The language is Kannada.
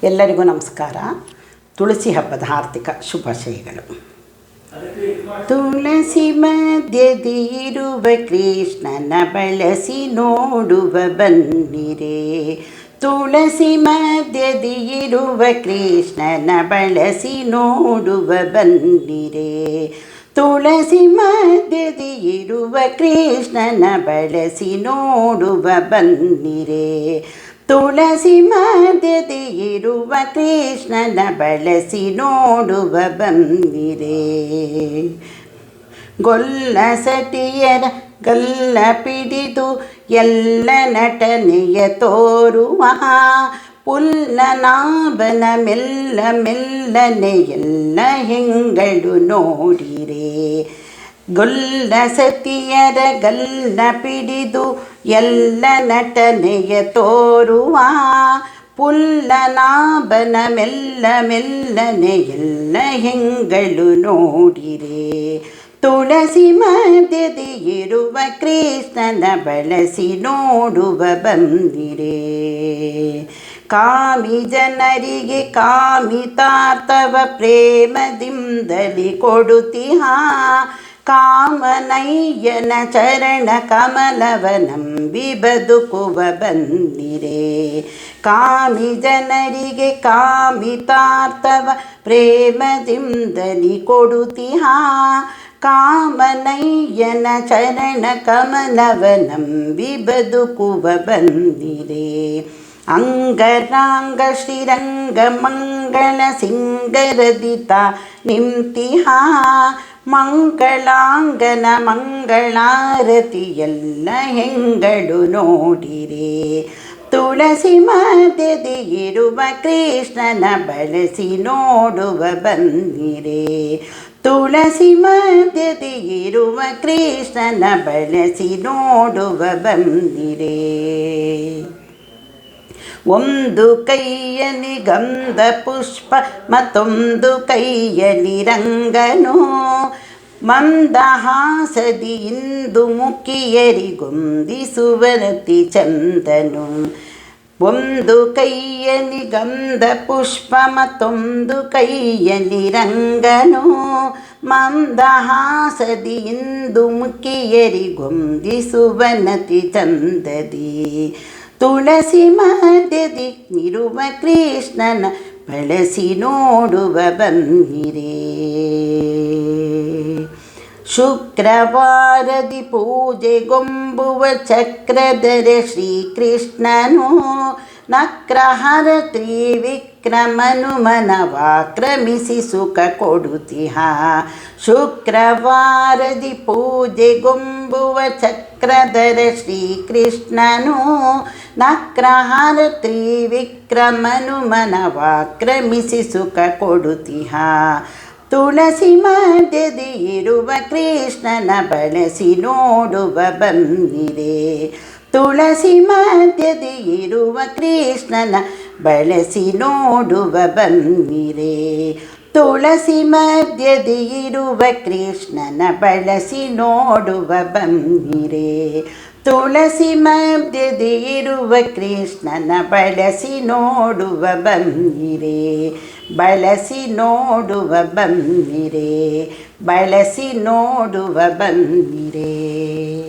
ಎಲ್ಲರಿಗೂ ನಮಸ್ಕಾರ. ತುಳಸಿ ಹಬ್ಬದ ಹಾರ್ದಿಕ ಶುಭಾಶಯಗಳು. ತುಳಸಿ ಮಧ್ಯದಿರುವ ಕೃಷ್ಣನ ಬಳಸಿ ನೋಡುವ ಬನ್ನಿರೆ. ತುಳಸಿ ಮಧ್ಯದಿರುವ ಕೃಷ್ಣನ ಬಳಸಿ ನೋಡುವ ಬನ್ನಿರೆ. ತುಳಸಿ ಮಧ್ಯದಿರುವ ಕೃಷ್ಣನ ಬಳಸಿ ನೋಡುವ ಬನ್ನಿರೆ. ತುಳಸಿ ಮಧ್ಯದಿರುವ ಕೃಷ್ಣನ ಬಳಸಿ ನೋಡುವ ಬನ್ನಿರೆ. ಗೊಲ್ಲ ಸತಿಯರ ಗಲ್ಲ ಪಿಡಿದು ಎಲ್ಲ ನಟನೆಯ ತೋರುವ ಪುಲ್ಲನಾಭನ ಮೆಲ್ಲ ಮೆಲ್ಲನೆ ಎಲ್ಲ ಹೆಂಗಳು ನೋಡಿರೆ. ಗೊಲ್ಲ ಸತಿಯರ ಗಲ್ಲ ಪಿಡಿದು ಎಲ್ಲ ನಟನೆಯ ತೋರುವ ಪುಲ್ಲನಾಭನ ಮೆಲ್ಲ ಮೆಲ್ಲನೆ ಎಲ್ಲ ಹೆಂಗಳು ನೋಡಿರೆ. ತುಳಸಿ ಮಧ್ಯದಿರುವ ಕೃಷ್ಣನ ಬಳಸಿ ನೋಡುವ ಬಂದಿರೆ. ಕಾಮಿ ಜನರಿಗೆ ಕಾಮಿತಾರ್ಥವ ಪ್ರೇಮದಿಂದಲಿ ಕೊಡುತ್ತಿಹ ಕಾಮನಯ್ಯನ ಚರಣ ಕಮಲವ ನಂಬಿ ಬದುಕುವ ಬಂದಿರೆ. ಕಾಮಿ ಜನರಿಗೆ ಕಾಮಿತಾರ್ಥವ ಪ್ರೇಮದಿಂದಲಿ ಕೊಡುತ್ತಿಹ ಕಾಮನಯ್ಯನ ಚರಣ ಕಮಲವ ನಂಬಿ ಬದುಕುವ ಬಂದಿರೆ. ಅಂಗರಾಂಗ ಶ್ರೀರಂಗ ಮಂಗಳ ಸಿಂಗರದಿತ ನಿಂತಿಹ ಮಂಗಳಾಂಗನ ಮಂಗಳಾರತಿ ಎಲ್ಲ ಹೆಂಗಳು ನೋಡಿರೆ. ತುಳಸಿ ಮಧ್ಯದಿರುವ ಕೃಷ್ಣನ ಬಳಸಿ ನೋಡುವ ಬನ್ನಿರೆ. ತುಳಸಿ ಮಧ್ಯದಿರುವ ಕೃಷ್ಣನ ಬಳಸಿ ನೋಡುವ ಬನ್ನಿರೆ. ಒಂದು ಕೈಯಲ್ಲಿ ಗಂಧ ಪುಷ್ಪ ಮತ್ತೊಂದು ಕೈಯಲ್ಲಿ ರಂಗನು ಮಂದಹಾಸದಿ ಇಂದು ಮುಖಿಯರಿಗೊಂದಿಸುವರತಿ ಚಂದನು. ಒಂದು ಕೈಯಲ್ಲಿ ಗಂಧ ಪುಷ್ಪ ಮತ್ತೊಂದು ಕೈಯಲ್ಲಿ ರಂಗನು ಮಂದಹಾಸದಿ ಇಂದು ಮುಖಿಯರಿಗೊಂದಿಸುವನತಿ ಚಂದದಿ. ತುಳಸಿ ಮಧ್ಯದಿರುವ ಕೃಷ್ಣನ ಬಳಸಿ ನೋಡುವ ಬನ್ನಿರೆ. ಶುಕ್ರವಾರದಿ ಪೂಜೆಗೊಂಬುವ ಚಕ್ರಧರ ಶ್ರೀಕೃಷ್ಣನು ನಕ್ರಹರ ತ್ರಿವಿಕ್ರಮನು ಮನವಾಕ್ರಮಿಸಿ ಸುಖ ಕೊಡುತ್ತಿಹ. ಶುಕ್ರವಾರದಿ ಪೂಜೆಗೊಂಬುವ ಚಕ್ರಧರ ಶ್ರೀಕೃಷ್ಣನು ನಕ್ರಹರ ತ್ರಿವಿಕ್ರಮನು ಮನವಾಕ್ರಮಿಸಿ ಸುಖ ಕೊಡುತ್ತಿಹ. ತುಳಸಿ ಮಧ್ಯದಿರುವ ಕೃಷ್ಣನ ಬಳಸಿ ನೋಡುವ ಬನ್ನಿರೆ. ತುಳಸಿ ಮಧ್ಯದಿರುವ ಕೃಷ್ಣನ ಬಳಸಿ ನೋಡುವ ಬನ್ನಿರೆ. ತುಳಸಿ ಮಧ್ಯದಿರುವ ಕೃಷ್ಣನ ಬಳಸಿ ನೋಡುವ ಬನ್ನಿರೆ. ತುಳಸಿ ಮಧ್ಯದಿರುವ ಕೃಷ್ಣನ ಬಳಸಿ ನೋಡುವ ಬನ್ನಿರೆ. ಬಳಸಿ ನೋಡುವ ಬನ್ನಿರೆ. ಬಳಸಿ ನೋಡುವ ಬನ್ನಿರೆ.